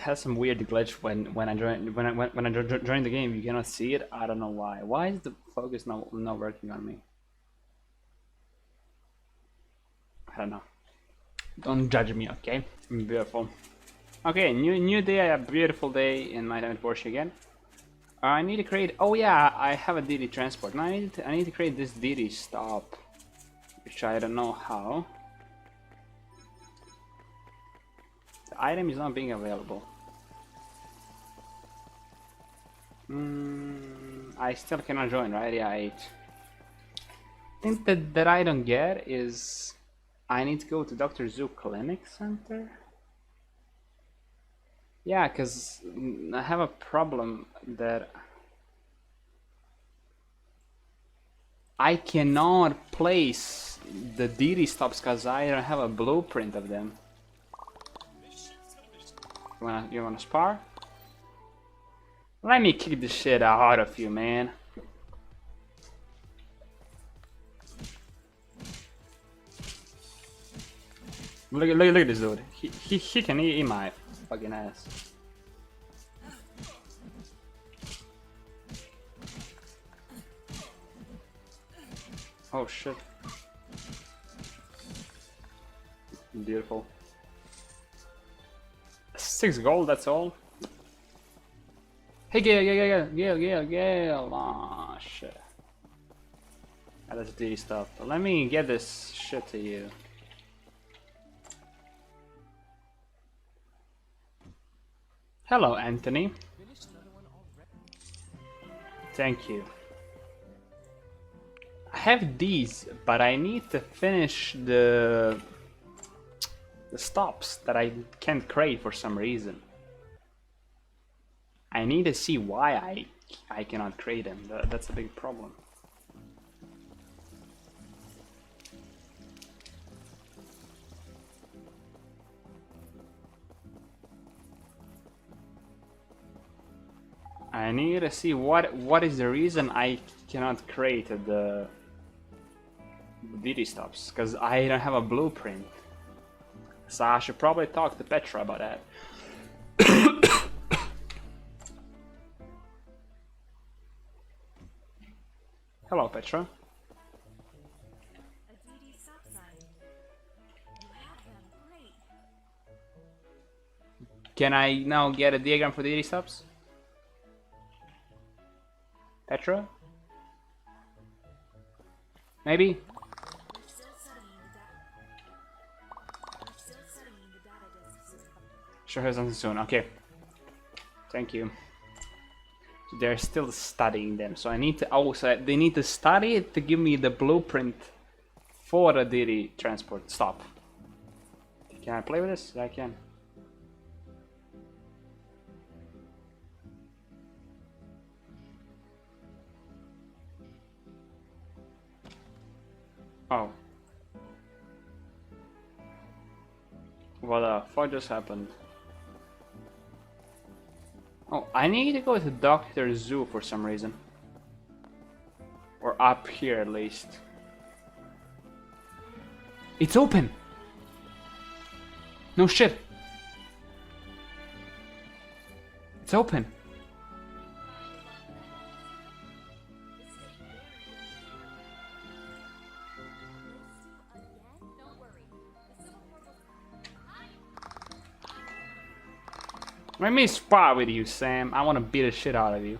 has some weird glitch when I join the game. You cannot see it. I don't know why. Why is the focus not working on me? I don't know. Don't judge me, okay? I'm beautiful. Okay, new day, a beautiful day in my time at Portia again. I need to create. Oh yeah, I have a DD transport. Now I need to create this DD stop, which I don't know how. The item is not being available. I still cannot join, right? Yeah, 8. Thing that I don't get is I need to go to Dr. Zoo Clinic Center. Yeah, because I have a problem that I cannot place the DD stops because I don't have a blueprint of them. You wanna spar? Let me kick the shit out of you, man. Look at this dude. He can eat my fucking ass. Oh shit. Beautiful. 6 gold, that's all. Hey Gale. Aw, shit. That's DD stuff. But let me get this shit to you. Hello, Anthony. Thank you. I have these, but I need to finish the stops that I can't create for some reason. I need to see why I cannot create them. That's a big problem. I need to see what is the reason I cannot create the DD stops, because I don't have a blueprint. So I should probably talk to Petra about that. Hello, Petra. Can I now get a diagram for the DD stops? Petra? Maybe? Sure, have something soon. Okay. Thank you. They're still studying them, so I need to also. They need to study it to give me the blueprint for the DD transport stop. Can I play with this? Yeah, I can. Oh. What the fuck just happened? Oh, I need to go to Dr. Zoo for some reason. Or up here at least. It's open! No shit! It's open! Let me spar with you, Sam. I want to beat the shit out of you.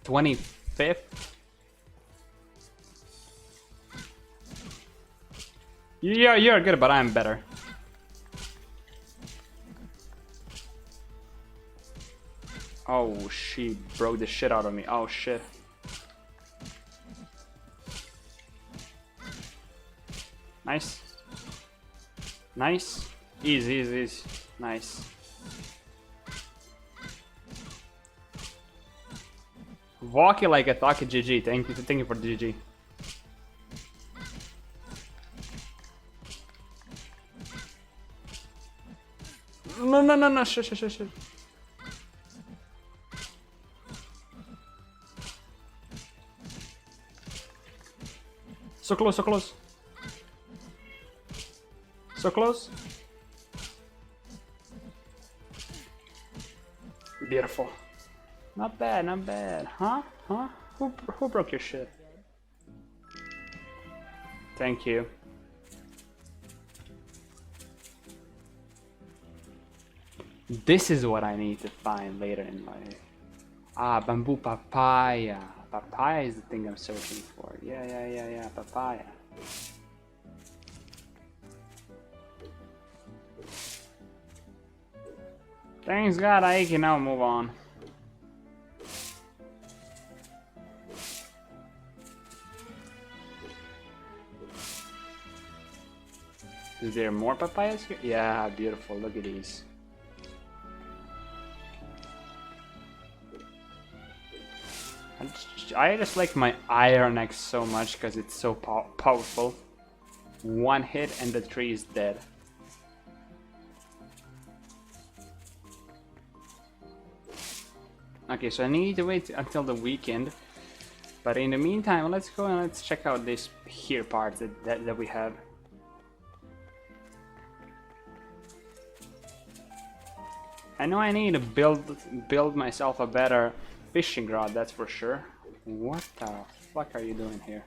25th? Yeah, you're good, but I'm better. Oh, she broke the shit out of me. Oh, shit. Nice. Nice. Easy, easy, easy. Nice. Walk it like a talkie, GG. Thank you for the GG. No, shit. So close. So close. Beautiful. Not bad, not bad. Huh? Huh? Who broke your shit? Thank you. This is what I need to find later in life. Ah, bamboo papaya. Papaya is the thing I'm searching for. Yeah, papaya. Thanks God I can now move on. Is there more papayas here? Yeah, beautiful. Look at these. I just like my iron axe so much because it's so powerful. One hit and the tree is dead. Okay, so I need to wait until the weekend. But in the meantime, let's go and let's check out this here part that we have. I know I need to build myself a better fishing rod, that's for sure. What the fuck are you doing here?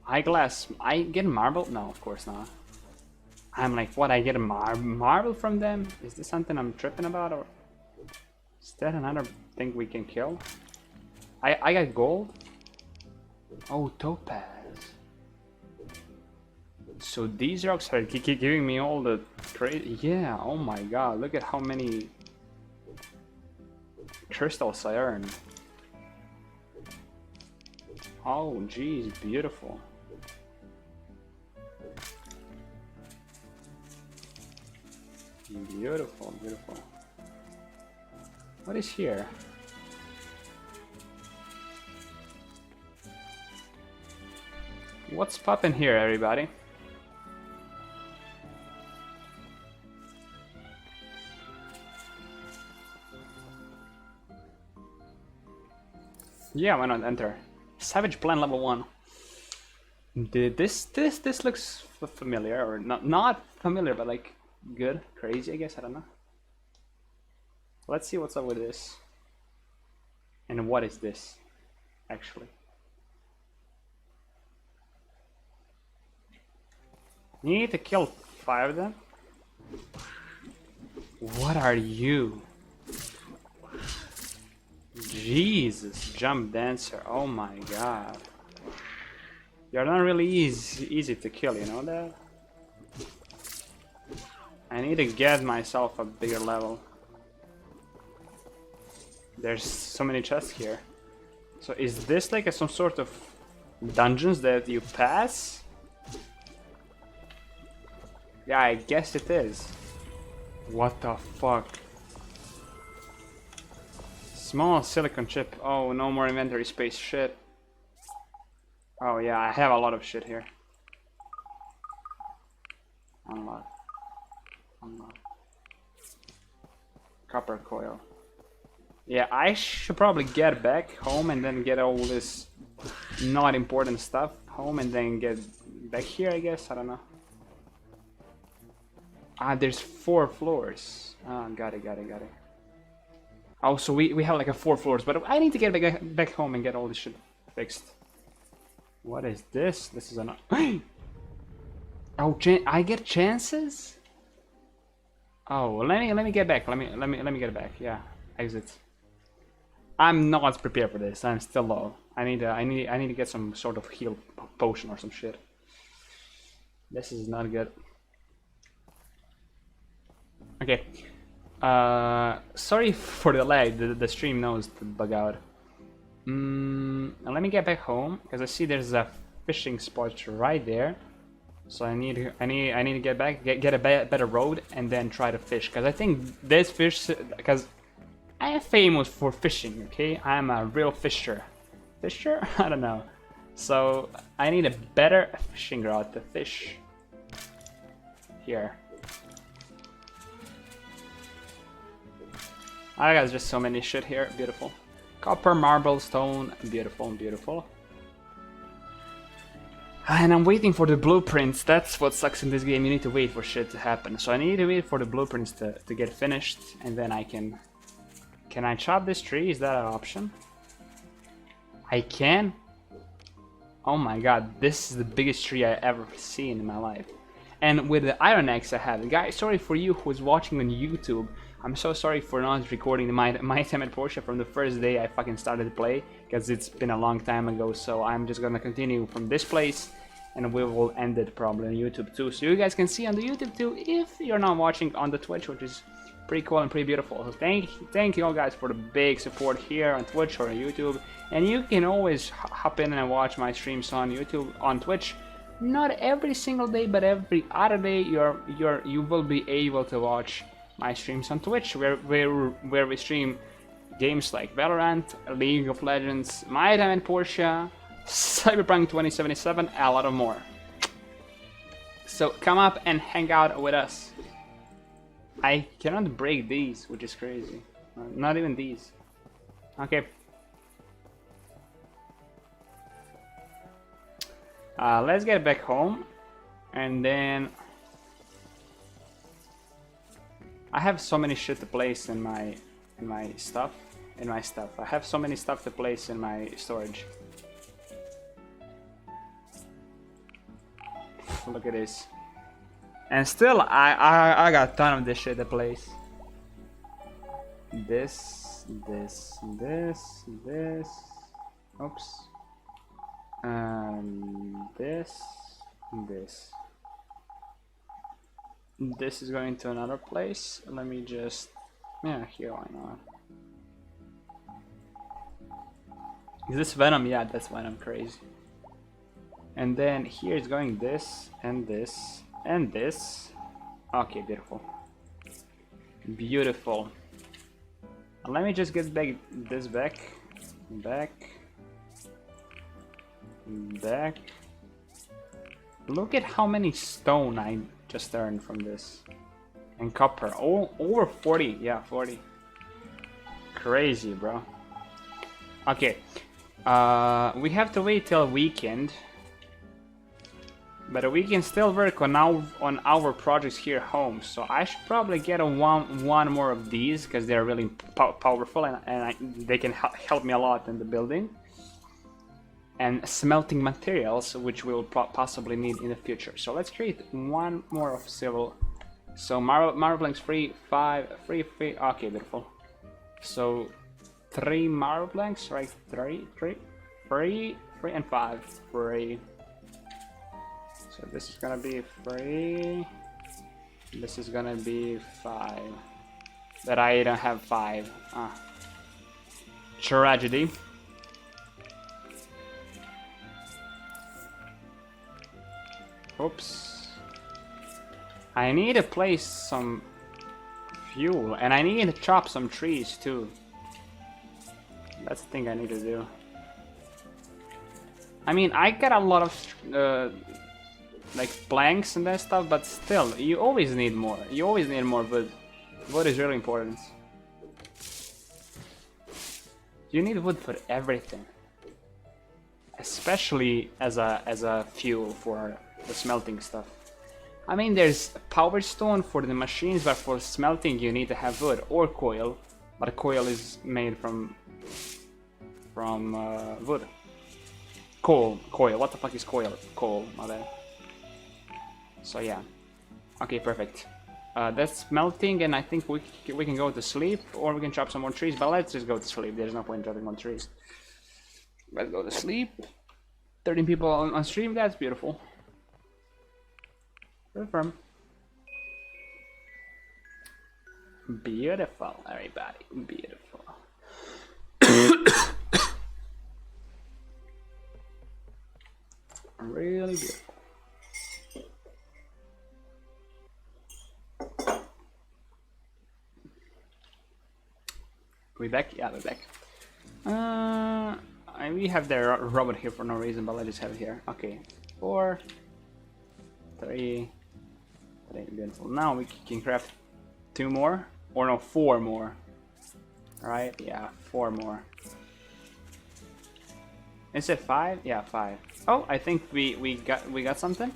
Eyeglass. I get marble? No, of course not. I'm like, what? I get a marble from them? Is this something I'm tripping about, or is that another thing we can kill? I got gold. Oh, topaz. So these rocks are giving me all the crazy. Yeah. Oh my God! Look at how many crystals I earned. Oh, geez, beautiful. Beautiful, beautiful. What is here? What's poppin' here, everybody? Yeah, why not enter? Savage Plan level 1. This looks familiar, or not familiar, but like good, crazy, I guess. I don't know. Let's see what's up with this. And what is this, actually? You need to kill 5 of them? What are you? Jesus, jump dancer, oh my God. You're not really easy to kill, you know that? I need to get myself a bigger level. There's so many chests here. So is this like some sort of dungeons that you pass? Yeah, I guess it is. What the fuck? Small silicon chip. Oh, no more inventory space. Shit. Oh yeah, I have a lot of shit here. Unlock. Unlock. Copper coil. Yeah, I should probably get back home and then get all this not important stuff home and then get back here, I guess. I don't know. Ah, there's 4 floors. Ah, got it. Oh, so we have like 4 floors, but I need to get back home and get all this shit fixed. What is this? This is an oh, I get chances? Oh, well, let me get back. Let me get back. Yeah, exit. I'm not prepared for this. I'm still low. I need to get some sort of heal potion or some shit. This is not good. Okay. Sorry for the lag. The stream knows to bug out. Let me get back home because I see there's a fishing spot right there. So I need to get back, get a better road, and then try to fish. Because I think this fish, because I am famous for fishing. Okay, I'm a real fisher. Fisher? I don't know. So I need a better fishing rod to fish. Here. I got just so many shit here. Beautiful. Copper, marble, stone. Beautiful, beautiful. And I'm waiting for the blueprints. That's what sucks in this game. You need to wait for shit to happen. So I need to wait for the blueprints to get finished, and then I can... Can I chop this tree? Is that an option? I can? Oh my god, this is the biggest tree I ever seen in my life. And with the iron axe I have. Guys, sorry for you who's watching on YouTube. I'm so sorry for not recording my time at Portia from the first day I fucking started to play, because it's been a long time ago. So I'm just gonna continue from this place, and we will end it probably on YouTube too. So you guys can see on the YouTube too if you're not watching on the Twitch, which is pretty cool and pretty beautiful. So thank you all guys for the big support here on Twitch or on YouTube. And you can always hop in and watch my streams on YouTube, on Twitch. Not every single day, but every other day you will be able to watch my streams on Twitch, where we stream games like Valorant, League of Legends, My Time and Portia, Cyberpunk 2077, a lot of more. So come up and hang out with us. I cannot break these, which is crazy. Not even these. Okay. Let's get back home, and then I have so many shit to place in my stuff. I have so many stuff to place in my storage. Look at this. And still, I got a ton of this shit to place. This. Oops. This. This is going to another place. Let me just... Yeah, here, why not? Is this Venom? Yeah, that's Venom. Crazy. And then here is going this, and this, and this. Okay, beautiful. Beautiful. Let me just get this back. Look at how many stone I just earned from this. And copper. Oh, over 40. Yeah, 40. Crazy, bro. Okay. We have to wait till weekend. But we can still work on our projects here home. So I should probably get one more of these, because they're really powerful, and they can help me a lot in the building. And smelting materials, which we will possibly need in the future. So let's create one more of civil. So marble planks free, 5 free. Okay, beautiful. So 3 marble planks, right? 3 and 5 free. So this is gonna be free. This is gonna be 5. But I don't have 5. Tragedy. Oops. I need to place some fuel, and I need to chop some trees too. That's the thing I need to do. I mean, I got a lot of like planks and that stuff, but still, you always need more. You always need more wood. Wood is really important. You need wood for everything, especially as a fuel for the smelting stuff. I mean, there's power stone for the machines, but for smelting you need to have wood or coil. But coil is made from wood. Coal. What the fuck is coil? Coal. My bad. So yeah. Okay, perfect. That's smelting, and I think we can go to sleep, or we can chop some more trees. But let's just go to sleep. There's no point in chopping more trees. Let's go to sleep. 13 people on stream. That's beautiful. Confirm. Beautiful, everybody. Beautiful. Really beautiful. We back? Yeah, we're back. We have the robot here for no reason, but let's just have it here. Okay, 4, 3. Beautiful. Now we can craft 2 more, or no, 4 more. Alright, yeah, 4 more. Is it 5? Yeah, 5. Oh, I think we got something.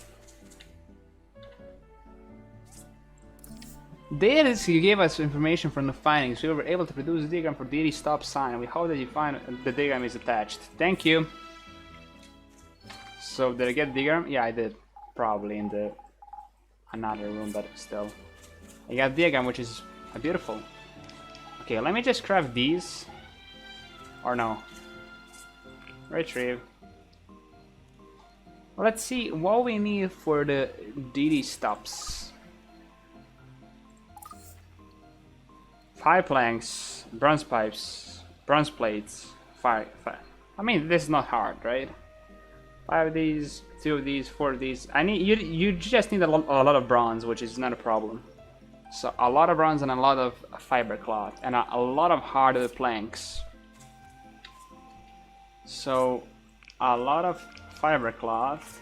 Deities, you gave us information from the findings. We were able to produce a diagram for deity stop sign. We hope that you find the diagram is attached. Thank you. So did I get the diagram? Yeah, I did. Probably in the another room, but still. I got diagram, which is beautiful. Okay, let me just craft these. Or no. Retrieve. Let's see what we need for the deity stops. 5 planks, bronze pipes, bronze plates, 5. I mean, this is not hard, right? 5 of these, 2 of these, 4 of these. I need you just need a lot of bronze, which is not a problem. So a lot of bronze and a lot of fiber cloth and a lot of hardened planks. So a lot of fiber cloth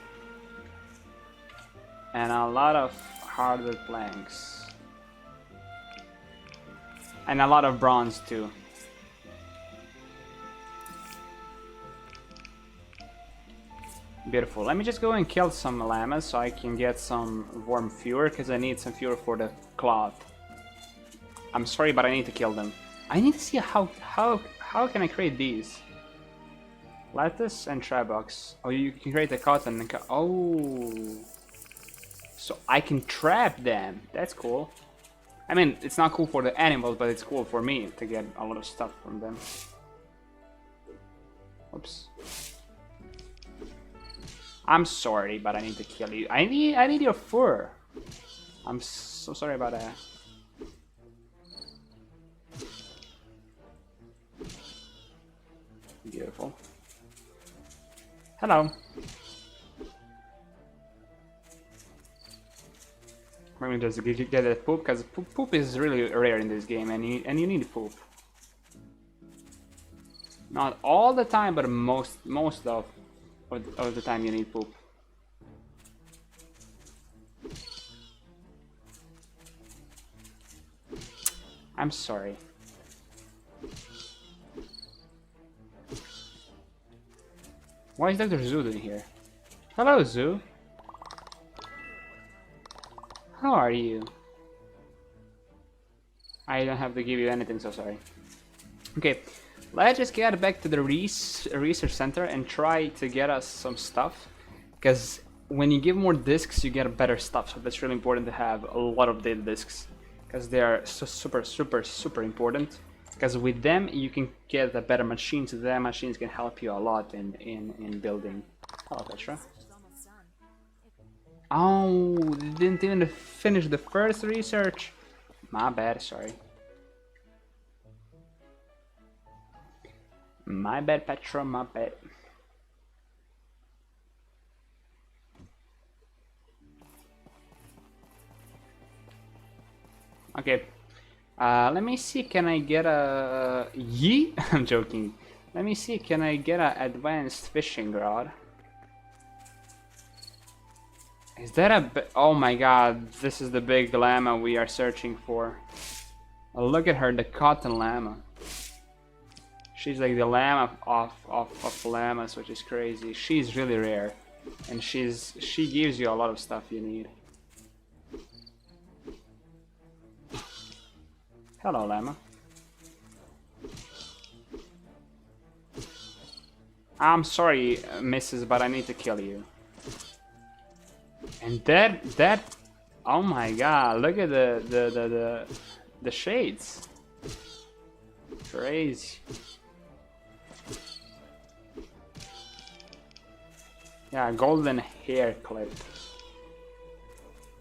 and a lot of hardened planks. And a lot of bronze too. Beautiful. Let me just go and kill some llamas so I can get some warm fuel, because I need some fuel for the cloth. I'm sorry, but I need to kill them. I need to see how can I create these? Lettuce and trabox. Oh, you can create the cotton and oh. So I can trap them. That's cool. I mean, it's not cool for the animals, but it's cool for me to get a lot of stuff from them. Oops. I'm sorry, but I need to kill you. I need your fur. I'm so sorry about that. Beautiful. Hello. Let me just get a poop, because poop is really rare in this game, and you need poop. Not all the time, but most of the time you need poop. I'm sorry. Why is Dr. Zoo in here? Hello, Zoo. How are you? I don't have to give you anything, so sorry. Okay, let's just get back to the research center and try to get us some stuff. Because when you give more discs, you get better stuff. So that's really important to have a lot of data discs. Because they are so super important. Because with them, you can get a better machine. So their machines can help you a lot in building. Hello, Petra. Oh, didn't even finish the first research. My bad, sorry. My bad, Petra, my bad. Okay. Let me see, can I get a... Yee? I'm joking. Let me see, can I get an advanced fishing rod? Is that a... Oh my god, this is the big llama we are searching for. Oh, look at her, the cotton llama. She's like the llama of llamas, which is crazy. She's really rare. And she gives you a lot of stuff you need. Hello, llama. I'm sorry, Mrs., but I need to kill you. And that, oh my god! Look at the shades. Crazy. Yeah, golden hair clip.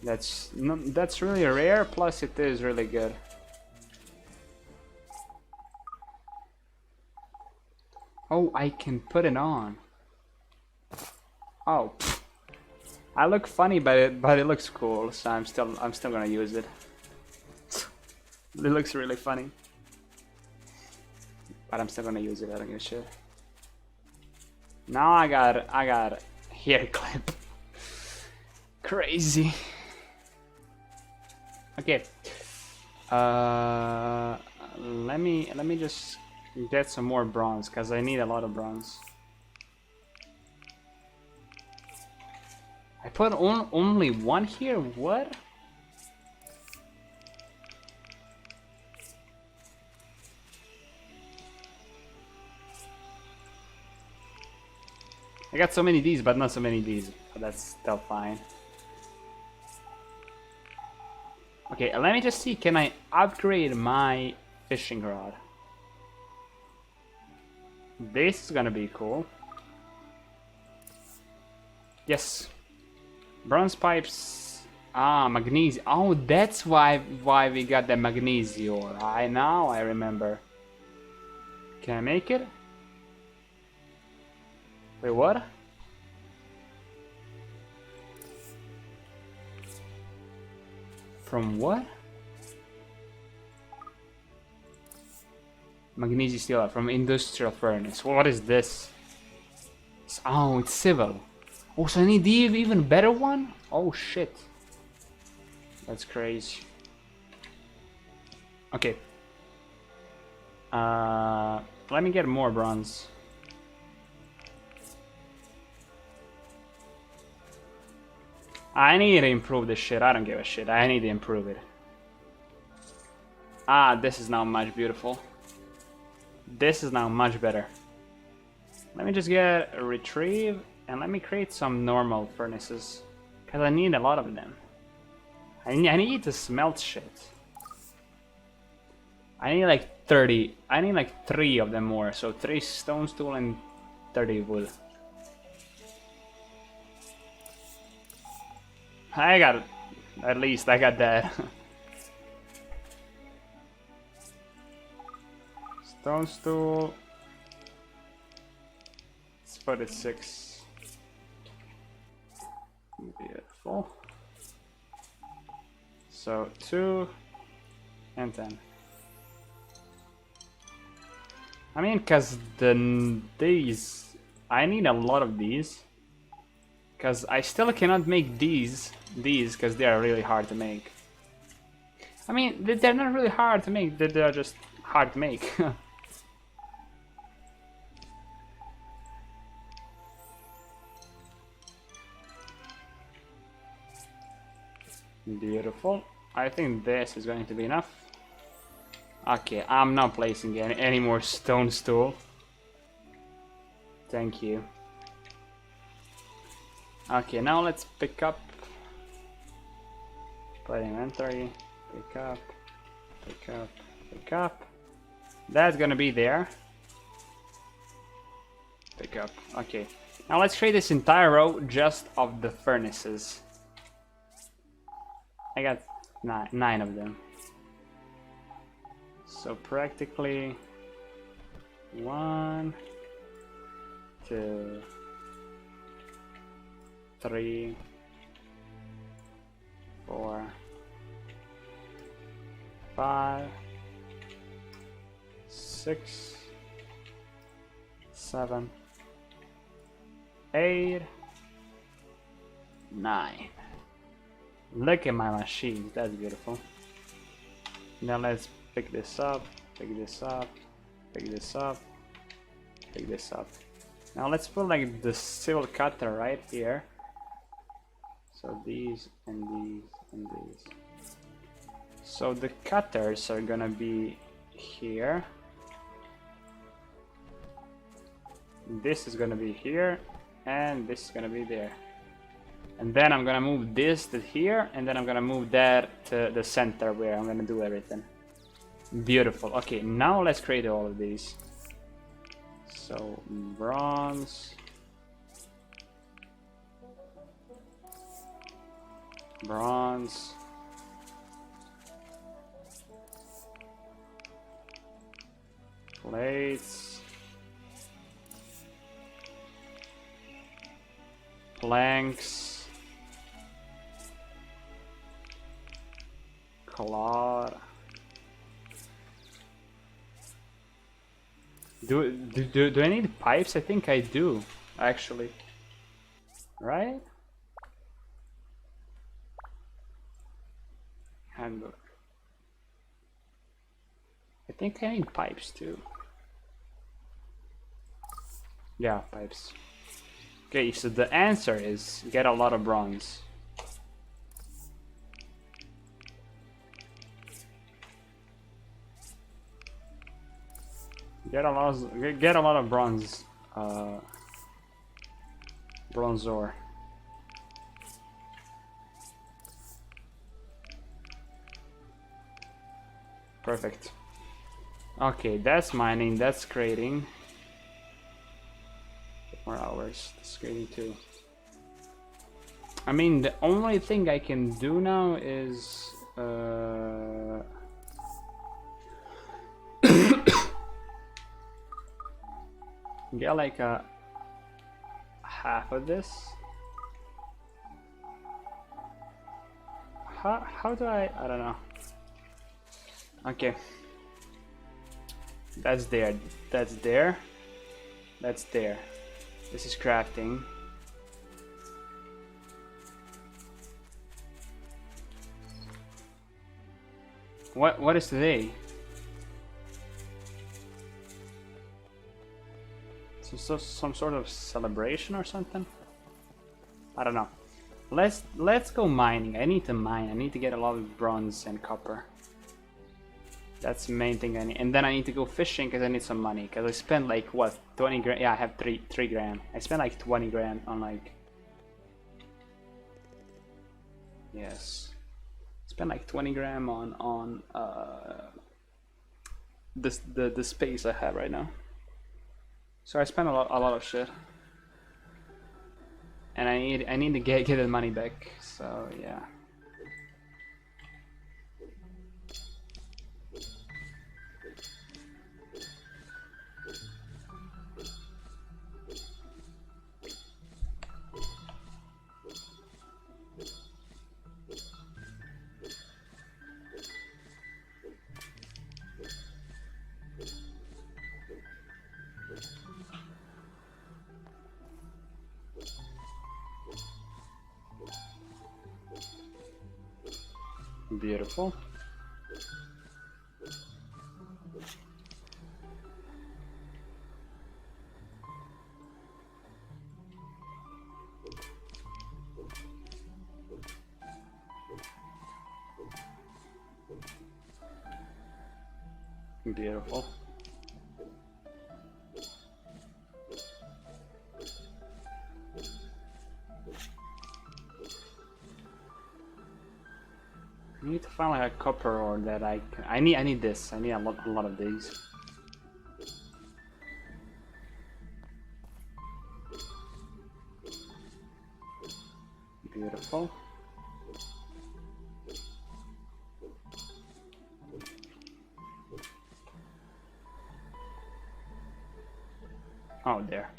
That's really rare. Plus, it is really good. Oh, I can put it on. Oh. Pfft. I look funny, but it looks cool, so I'm still gonna use it. It looks really funny, but I'm still gonna use it. I don't give a shit. Now I got hair clip. Crazy. Okay. Let me just get some more bronze, because I need a lot of bronze. I put only one here? What? I got so many Ds, but not so many Ds. But that's still fine. Okay, let me just see. Can I upgrade my fishing rod? This is gonna be cool. Yes. Bronze pipes. Ah, magnesium. Oh, that's why we got the magnesium. Now I remember. Can I make it? Wait, what? From what? Magnesium steel from industrial furnace. What is this? Oh, it's civil. Oh, so I need the even better one? Oh shit. That's crazy. Okay. Let me get more bronze. I need to improve this shit. I don't give a shit. I need to improve it. Ah, this is now much beautiful. This is now much better. Let me just get a retrieve and let me create some normal furnaces. Because I need a lot of them. I need to smelt shit. I need like 30. I need like 3 of them more. So 3 stone stool and 30 wood. I got it. At least I got that. Stone stool. It's 46. Beautiful. So 2 and 10. I mean, cause these, I need a lot of these. Cause I still cannot make these because they are really hard to make. I mean, they're not really hard to make. They're just hard to make. Beautiful. I think this is going to be enough. Okay, I'm not placing any more stone stool. Thank you. Okay, now let's pick up. Put inventory. Pick up. Pick up. Pick up. That's gonna be there. Pick up. Okay. Now let's create this entire row just of the furnaces. I got 9 of them. So practically 1, 2, 3, 4, 5, 6, 7, 8, 9. Look at my machine, that's beautiful. Now let's pick this up, pick this up, pick this up, pick this up. Now let's put like the civil cutter right here. So these and these and these. So the cutters are gonna be here. This is gonna be here, and this is gonna be there. And then I'm gonna move this to here, and then I'm gonna move that to the center where I'm gonna do everything. Beautiful. Okay, now let's create all of these. So bronze, bronze, plates, planks, cloth. Do I need pipes? I think I do, actually. Right? Handbook. I think I need pipes too. Yeah, pipes. Okay, so the answer is get a lot of bronze. Get a lot of bronze, bronze ore. Perfect. Okay, that's mining. That's creating. More hours. That's creating too. I mean, the only thing I can do now is get like a half of this. How do I don't know. Okay. That's there. That's there. That's there. This is crafting. What is today? Some sort of celebration or something? I don't know. Let's go mining. I need to mine. I need to get a lot of bronze and copper. That's the main thing I need. And then I need to go fishing because I need some money. Because I spent like what, 20 grand? Yeah, I have 3 grand. I spent like 20 grand on like. Yes. Spent like 20 grand on the space I have right now. So I spent a lot of shit. And I need to get the money back. So yeah. Beautiful. Beautiful. I need to find like a copper ore that I need this. I need a lot of these. Beautiful. Oh, there.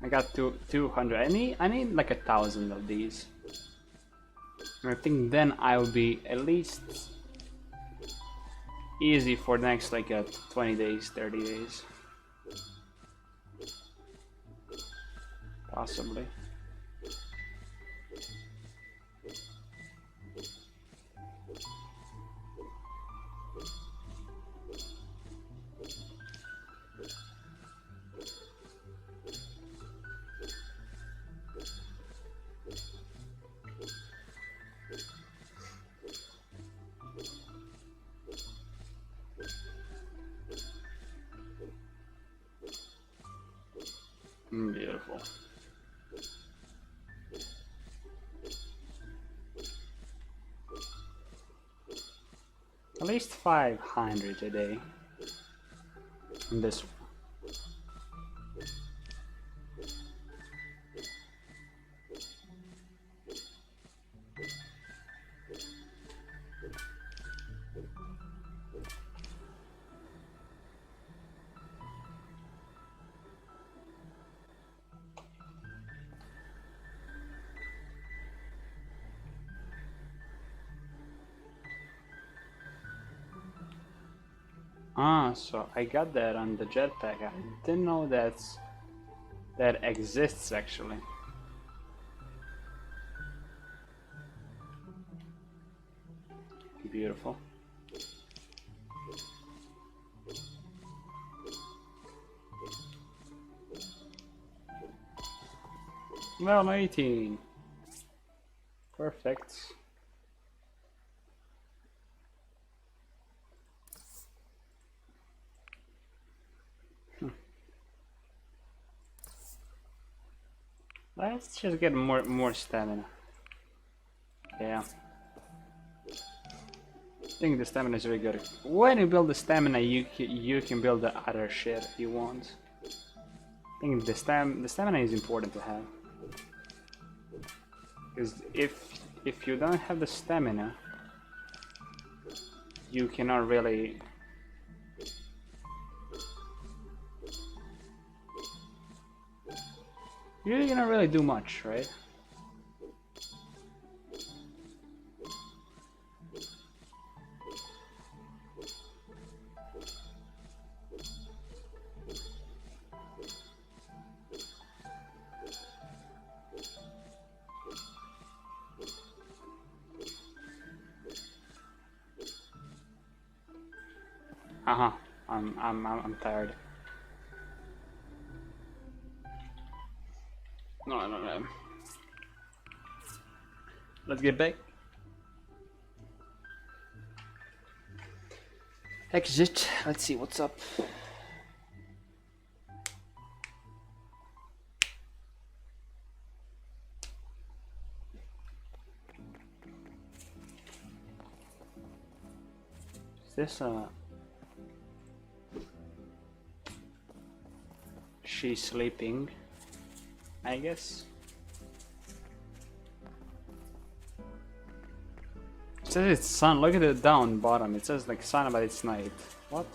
I got 200. I need like 1,000 of these. And I think then I will be at least easy for the next like 20 days, 30 days. Possibly. Beautiful. At least 500 a day. In this one. Ah, so I got that on the jetpack. I didn't know that exists actually. Beautiful. Well, 18. Perfect. Let's just get more stamina. Yeah. I think the stamina is very good. When you build the stamina, you can build the other shit you want. I think the stamina is important to have. Because if you don't have the stamina, you cannot really do much, right? I'm tired. No. Let's get back. Exit. Let's see what's up. Is this she's sleeping, I guess. It says it's sun. Look at the down bottom. It says like sun, but it's night. What?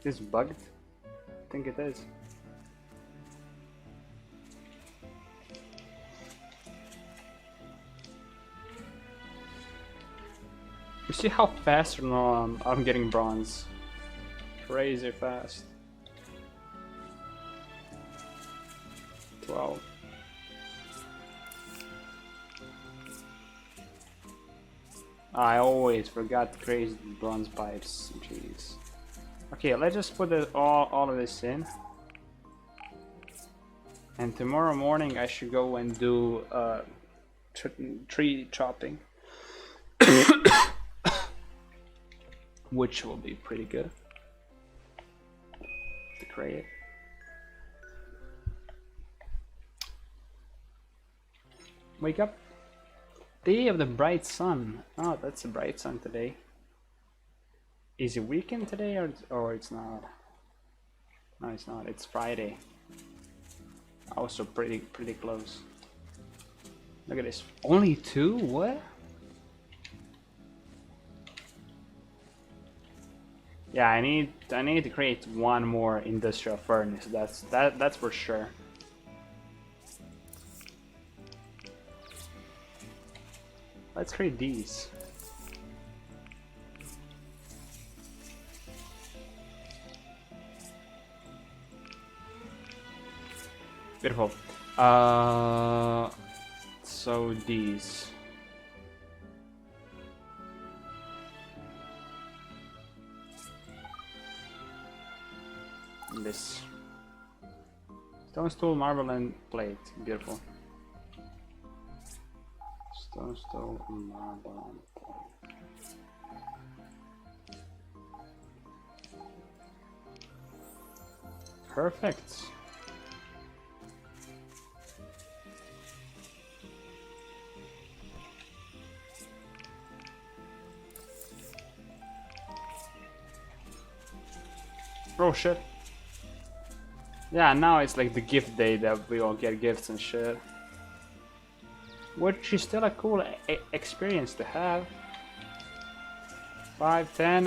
Is this bugged? I think it is. You see how fast or no I'm getting bronze? Crazy fast. 12. I always forgot to create bronze pipes. Jeez. Okay, let's just put all of this in. And tomorrow morning I should go and do tree chopping. Which will be pretty good to create. Wake up. Day of the bright sun. Oh, that's a bright sun today. Is it weekend today or it's not? No, it's not. It's Friday. Also pretty close. Look at this. Only 2? What? Yeah, I need to create one more industrial furnace. That's for sure. Let's create these. Beautiful. So these. This. Stone, stool, marble, and plate. Beautiful. Stone, stool, marble, and plate. Perfect. Oh shit. Yeah, now it's like the gift day that we all get gifts and shit. Which is still a cool experience to have. 5, 10,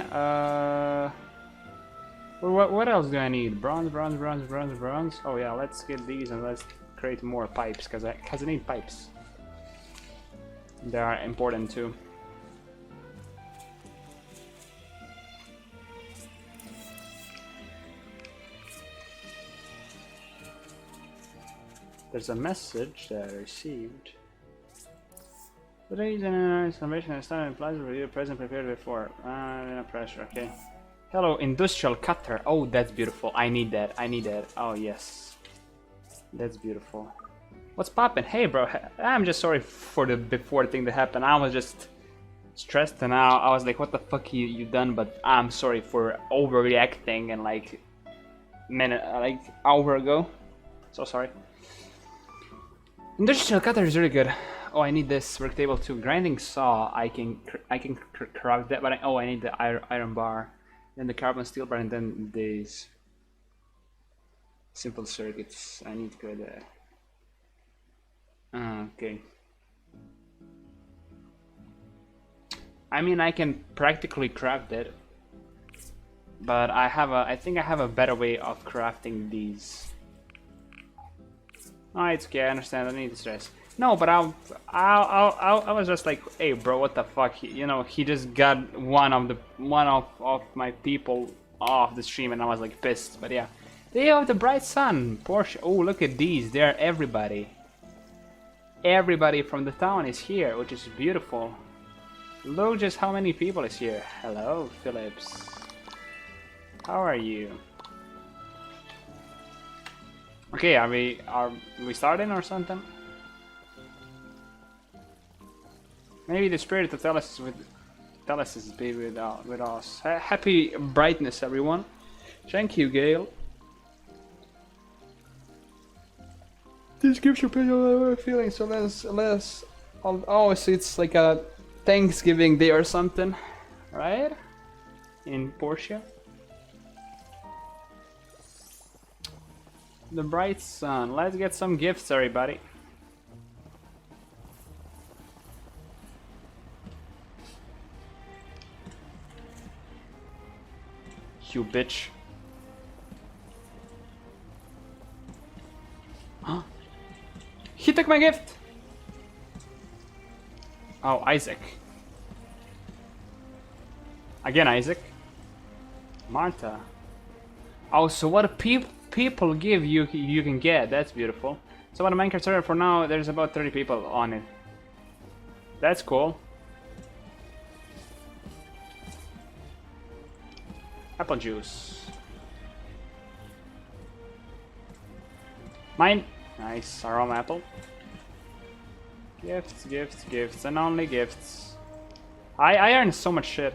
what else do I need? Bronze. Oh yeah, let's get these and let's create more pipes, cause I need pipes. They are important too. There's a message that I received. Today's an exclamation and standard implies review present prepared before. No pressure, okay. Hello, industrial cutter. Oh, that's beautiful. I need that. I need that. Oh, yes. That's beautiful. What's poppin'? Hey, bro. I'm just sorry for the before thing that happened. I was just stressed and now I was like, what the fuck you done? But I'm sorry for overreacting and like hour ago. So sorry. Industrial cutter is really good. Oh, I need this work table too. Grinding saw. I can craft that, but I need the iron bar, then the carbon steel bar, and then these simple circuits. I need to go there. Okay. I mean, I can practically craft it, but I think I have a better way of crafting these. Oh, it's okay. I understand. I don't need to stress. No, but I was just like, hey, bro, what the fuck? He just got one of my people off the stream, and I was like pissed. But yeah, they have the bright sun, Portia. Oh, look at these. They're everybody. Everybody from the town is here, which is beautiful. Look just how many people is here. Hello, Phillips. How are you? Okay, are we starting or something? Maybe the spirit of Telus is be with us. Happy brightness, everyone. Thank you, Gail. This gives you a feeling. So let's. Oh, so it's like a Thanksgiving Day or something, right? In Portia. The bright sun. Let's get some gifts, everybody. You bitch. Huh? He took my gift! Oh, Isaac. Again, Isaac. Martha. Oh, so what people give you can get. That's beautiful. So on the Minecraft server for now, there's about 30 people on it. That's cool. Apple juice. Mine. Nice. Aroma apple. Gifts, gifts, gifts, and only gifts. I earned so much shit.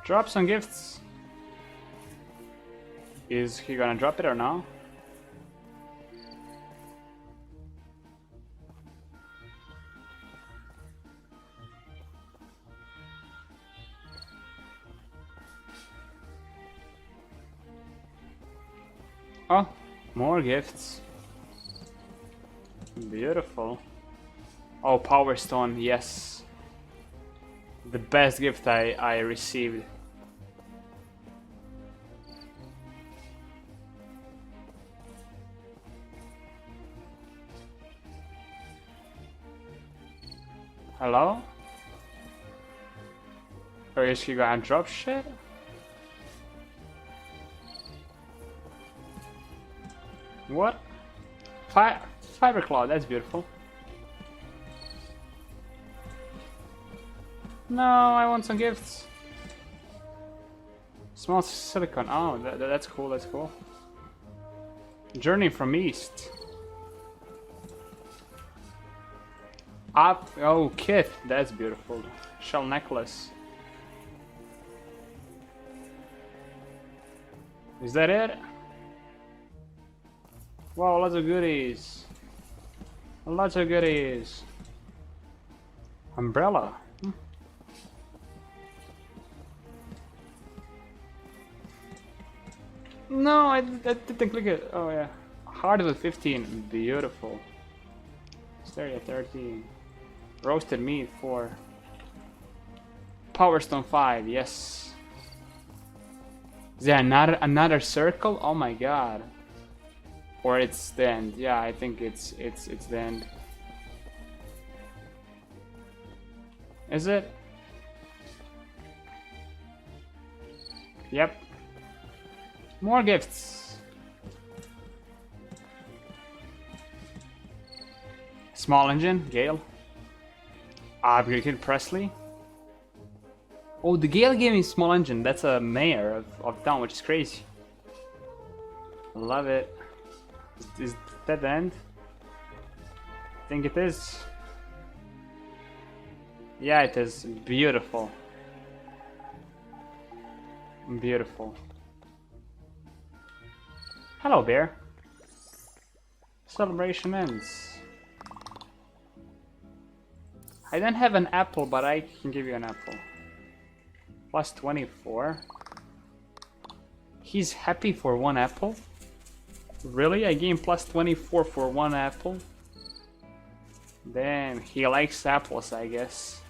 Drop some gifts. Is he gonna drop it or no? Oh, more gifts. Beautiful. Oh, Power Stone, yes. The best gift I received. Hello? Or is he gonna drop shit? What? Fiber claw, that's beautiful. No, I want some gifts. Small silicon. Oh, that's cool, that's cool. Journey from East. Up. Oh, kit. That's beautiful. Shell necklace. Is that it? Wow, lots of goodies. Lots of goodies. Umbrella. No, I didn't click it. Oh yeah. Hardwood 15. Beautiful. Stereo 13. Roasted meat 4. Power Stone 5. Yes. Is there another circle? Oh my god. Or it's the end. Yeah, I think it's the end. Is it? Yep. More gifts. Small engine, Gale. Upgraded Presley. Oh, the Gale gave me small engine. That's a mayor of town, which is crazy. Love it. Is that the end? I think it is. Yeah, it is. Beautiful. Beautiful. Hello, bear. Celebration ends. I don't have an apple, but I can give you an apple. Plus 24. He's happy for one apple? Really? I gave him plus 24 for one apple? Damn, he likes apples, I guess.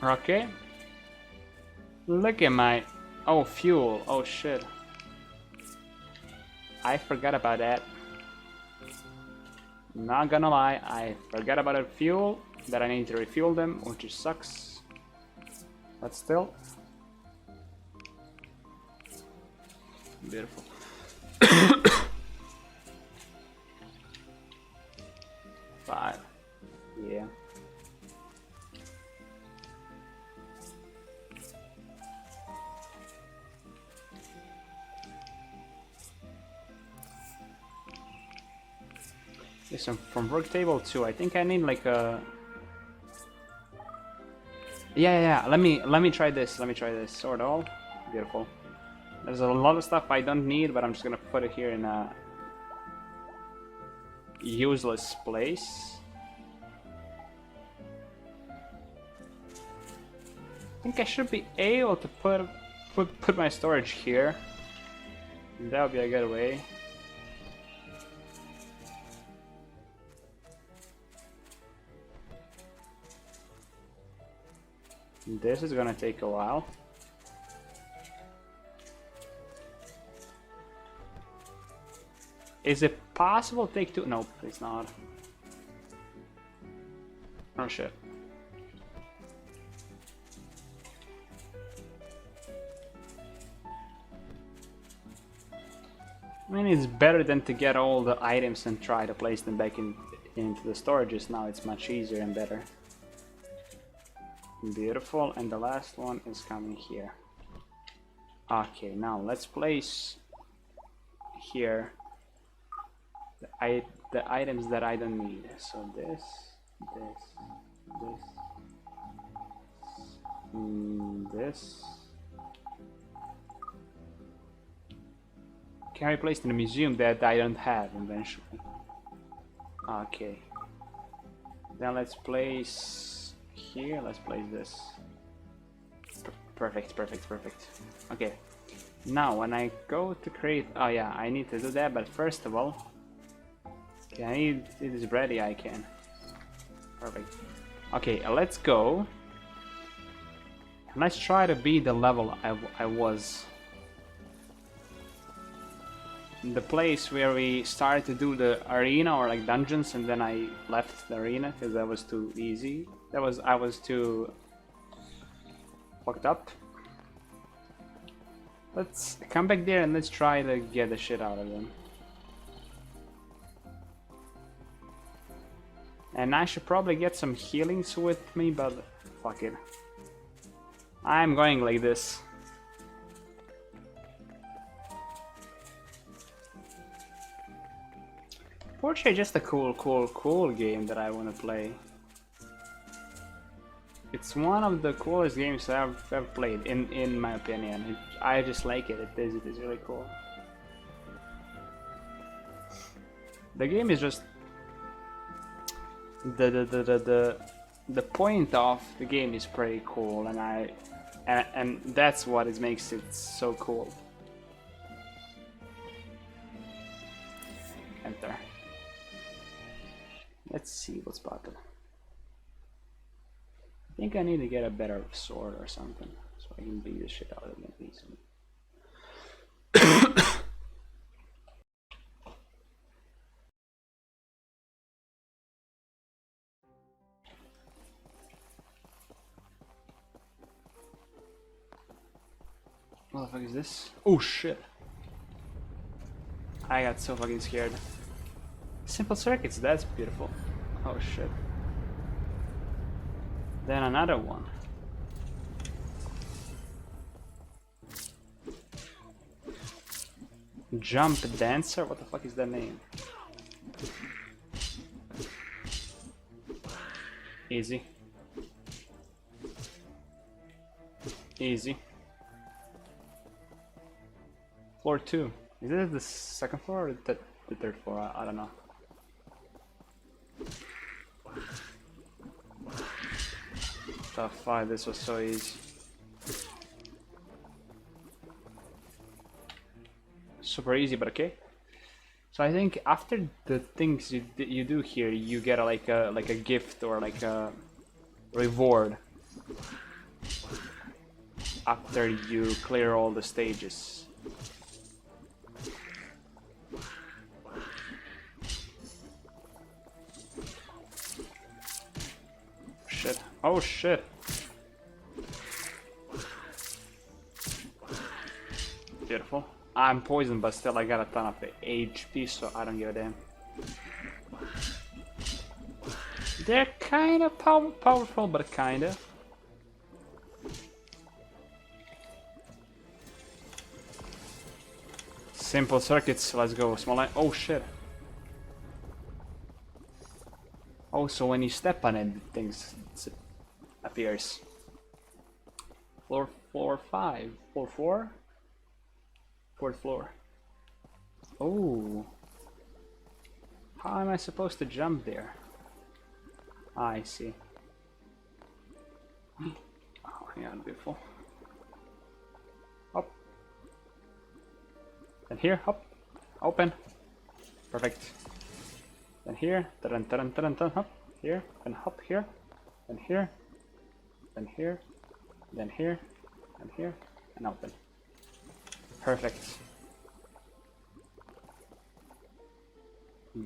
Okay. Look at my... Oh, fuel. Oh, shit. I forgot about that. Not gonna lie, I forgot about the fuel. That I need to refuel them, which sucks. But still. Beautiful. Five. Yeah. Yes, I'm from work table 2. I think I need like a... Yeah. Let me try this. Let me try this. Sword all. Beautiful. There's a lot of stuff I don't need, but I'm just gonna put it here in a useless place. I think I should be able to put my storage here. That would be a good way. This is gonna take a while. Is it possible to take two? Nope, it's not. Oh shit. I mean, it's better than to get all the items and try to place them back into the storages. Now it's much easier and better. Beautiful, and the last one is coming here. Okay, now let's place here the items that I don't need. So this, this. Can I place in a museum that I don't have eventually? Okay. Then let's place here. Let's place this. Perfect. Okay. Now when I go to create, oh yeah, I need to do that. But first of all, okay, I need it is ready. I can. Perfect. Okay, let's go. Let's try to be the level I was. The place where we started to do the arena or like dungeons, and then I left the arena because that was too easy. I was too fucked up. Let's come back there and let's try to get the shit out of them. And I should probably get some healings with me, but fuck it. I'm going like this. Portia is just a cool game that I want to play. It's one of the coolest games I've ever played, in my opinion. I just like it. It is really cool. The game is just the point of the game is pretty cool, and that's what it makes it so cool. Enter. Let's see what's popping. I think I need to get a better sword or something so I can beat the shit out of them easily. What the fuck is this? Oh shit. I got so fucking scared. Simple circuits, that's beautiful. Oh shit. Then another one. Jump Dancer? What the fuck is that name? Easy. Easy. Floor 2. Is it the second floor or the third floor? I don't know. The fuck, this was so easy. Super easy, but okay. So I think after the things you do here, you get like a gift or like a reward after you clear all the stages. Shit. Oh shit. Beautiful. I'm poisoned, but still I got a ton of HP, so I don't give a damn. They're kind of powerful, but kinda. Simple circuits, let's go. Small line. Oh shit. Oh, so when you step on it, things appears. Floor 5. Floor 4? Fourth floor. Oh. How am I supposed to jump there? Ah, I see. Oh, yeah, beautiful. Up. Then here, up. Open. Perfect. Then here, hop. Here, and hop here. Then here. Then here. Then here. And here. And open. Perfect.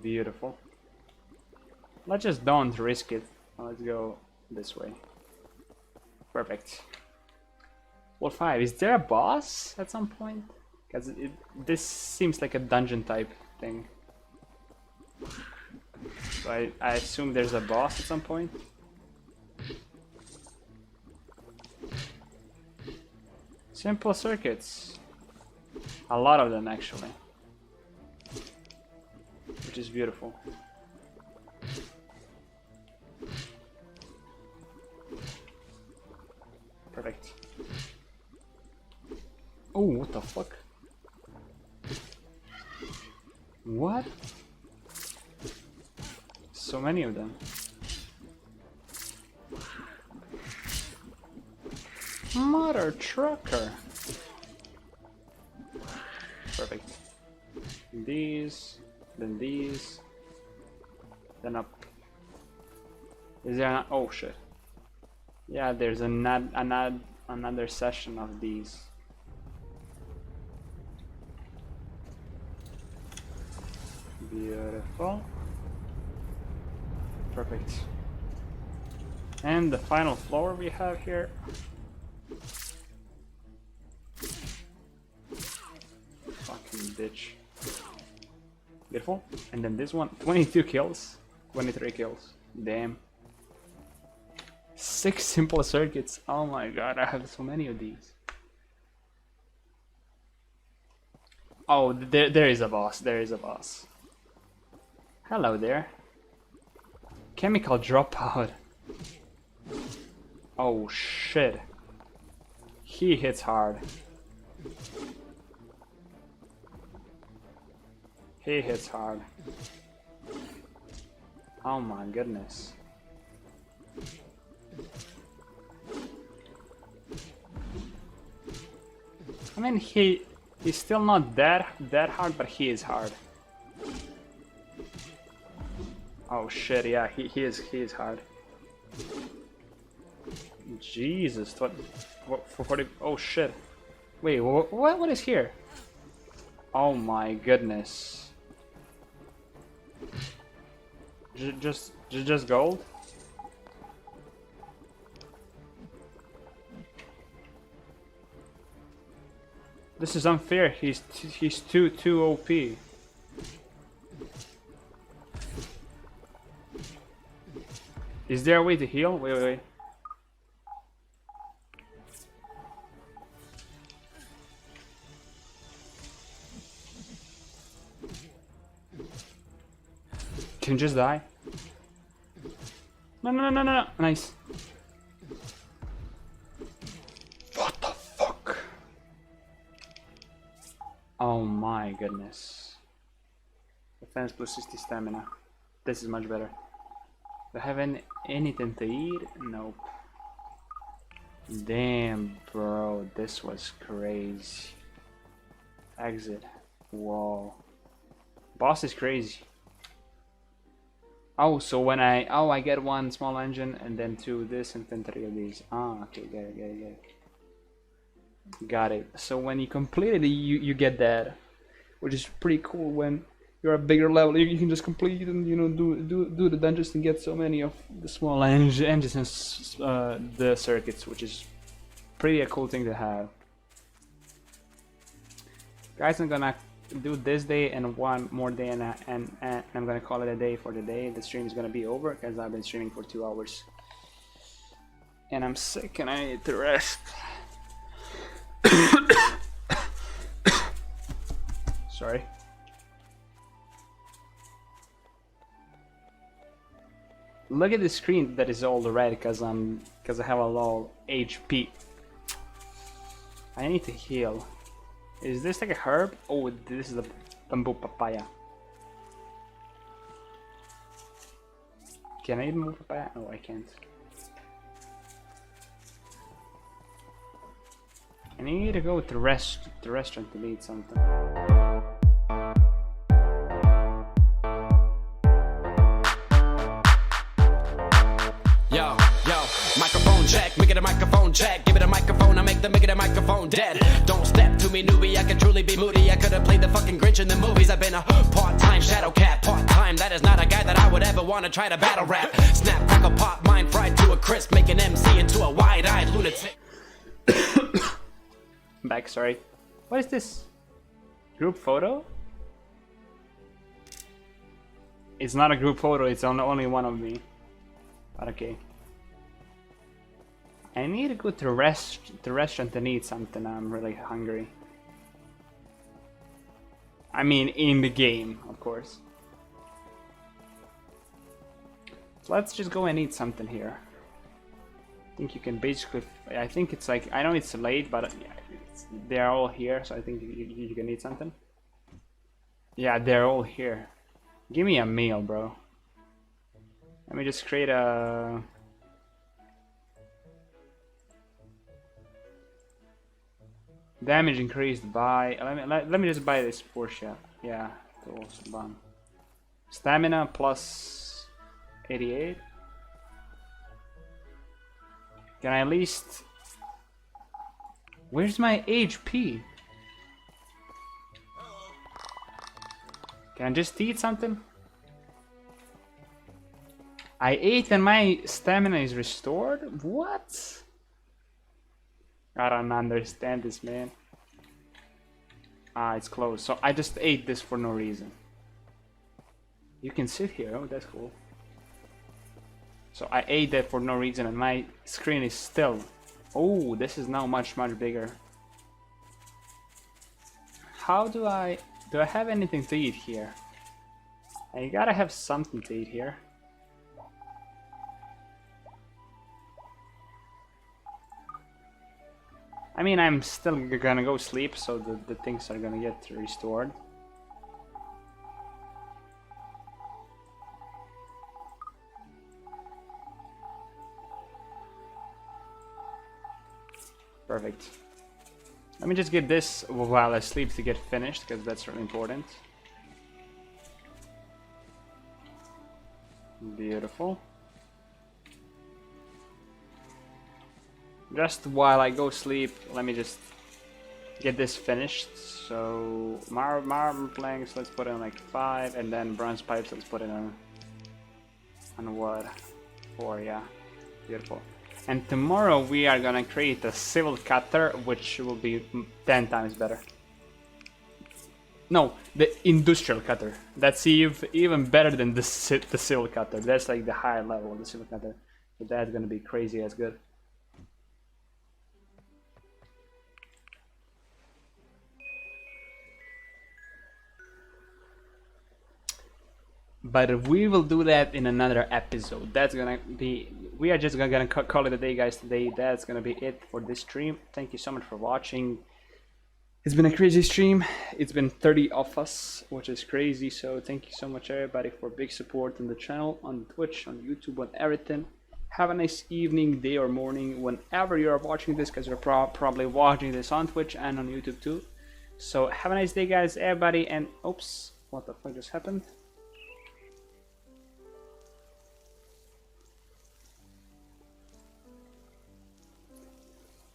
Beautiful. Let's just don't risk it. Let's go this way. Perfect. Floor 5. Is there a boss at some point? Because this seems like a dungeon type thing. So I assume there's a boss at some point. Simple circuits. A lot of them actually. Which is beautiful. Perfect. Oh, what the fuck? What? So many of them. Mother trucker. Perfect. These, then these, then up. Is there an, oh shit. Yeah, there's another session of these. Beautiful. Perfect. And the final floor we have here. Fucking bitch. Beautiful. And then this one, 22 kills, 23 kills. Damn. 6 simple circuits. Oh my god, I have so many of these. Oh, there is a boss. There is a boss. Hello there. Chemical dropout. Oh shit. He hits hard. He hits hard. Oh my goodness. I mean, he's still not that hard, but he is hard. Oh shit, yeah, he is hard. Jesus, what for 40? Oh shit. Wait, what is here? Oh my goodness. Just gold? This is unfair. He's too OP. Is there a way to heal? Wait. Can you just die? No. Nice. What the fuck? Oh my goodness. Defense plus 60 stamina. This is much better. Do I have anything to eat? Nope. Damn, bro. This was crazy. Exit. Whoa. Boss is crazy. Oh, so when I get one small engine and then two this and then three of these. Ah, okay, get it. Got it. So when you complete it, you get that, which is pretty cool. When you're a bigger level, you can just complete and do the dungeons and get so many of the small engines and the circuits, which is pretty a cool thing to have. Guys, I'm gonna do this day and one more day, and I'm gonna call it a day for the day. The stream is gonna be over because I've been streaming for 2 hours and I'm sick and I need to rest. Sorry. Look at the screen that is all red because I have a low HP. I need to heal. Is this like a herb? Oh, this is a bamboo papaya. Can I even move papaya? No, I can't. I need to go to the restaurant to eat something. Microphone check, make it a microphone check. Give it a microphone, I make it a microphone dead. Don't step to me, newbie, I can truly be moody. I could have played the fucking Grinch in the movies. I've been a part-time shadow cat, part-time. That is not a guy that I would ever want to try to battle rap. Snap, crackle, pop, mind fried to a crisp. Make an MC into a wide-eyed lunatic. Back, sorry. What is this? Group photo? It's not a group photo, it's only one of me. But okay. I need to go to the restaurant and eat something. I'm really hungry. I mean, in the game, of course. So let's just go and eat something here. I think you can basically. I think it's like, I know it's late, but they're all here, so I think you can eat something. Yeah, they're all here. Give me a meal, bro. Let me just create a. Damage increased by. Let me just buy this Portia. Yeah, tools, bomb. Stamina plus 88. Can I at least? Where's my HP? Can I just eat something? I ate and my stamina is restored? What? I don't understand this, man. Ah, it's closed. So I just ate this for no reason. You can sit here. Oh, that's cool. So I ate that for no reason and my screen is still. Oh, this is now much bigger. How do I have anything to eat here? I gotta have something to eat here. I mean, I'm still gonna go sleep, so the things are gonna get restored. Perfect. Let me just get this while I sleep to get finished, because that's really important. Beautiful. Just while I go sleep, let me just get this finished. So marble planks, let's put in like 5, and then bronze pipes, let's put it on what? 4, yeah. Beautiful. And tomorrow we are gonna create a civil cutter, which will be 10 times better. No, the industrial cutter. That's even better than the civil cutter. That's like the higher level of the civil cutter. So that's gonna be crazy as good. But we will do that in another episode. That's gonna be, we are just gonna call it a day, guys, today. That's gonna be it for this stream. Thank you so much for watching. It's been a crazy stream. It's been 30 of us, which is crazy. So thank you so much, everybody, for big support on the channel, on Twitch, on YouTube, on everything. Have a nice evening, day, or morning whenever you are watching this, because you're probably watching this on Twitch and on YouTube too. So have a nice day, guys, everybody. And oops, what the fuck just happened?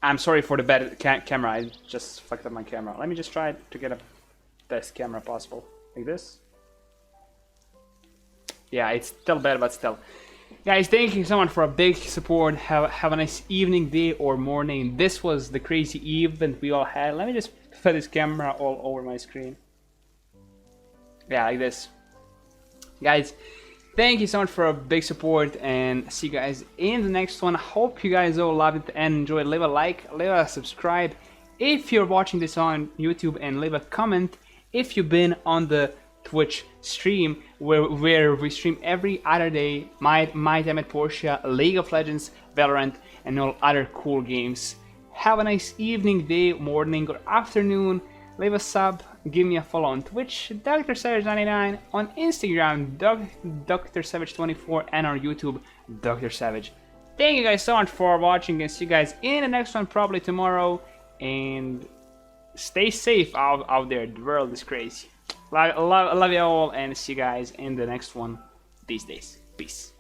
I'm sorry for the bad camera. I just fucked up my camera. Let me just try to get a best camera possible. Like this. Yeah, it's still bad, but still. Guys, thank you so much for a big support. Have a nice evening, day, or morning. This was the crazy event we all had. Let me just put this camera all over my screen. Yeah, like this. Guys, thank you so much for a big support, and see you guys in the next one. Hope you guys all loved it and enjoyed. Leave a like, leave a subscribe if you're watching this on YouTube, and leave a comment if you've been on the Twitch stream where we stream every other day. My time at Portia, League of Legends, Valorant, and all other cool games. Have a nice evening, day, morning, or afternoon. Leave a sub, give me a follow on Twitch, Dr. Savage99, on Instagram, Dr. Savage24, and on YouTube, Dr. Savage. Thank you guys so much for watching, and see you guys in the next one, probably tomorrow. And stay safe out there. The world is crazy. Love you all, and see you guys in the next one these days. Peace.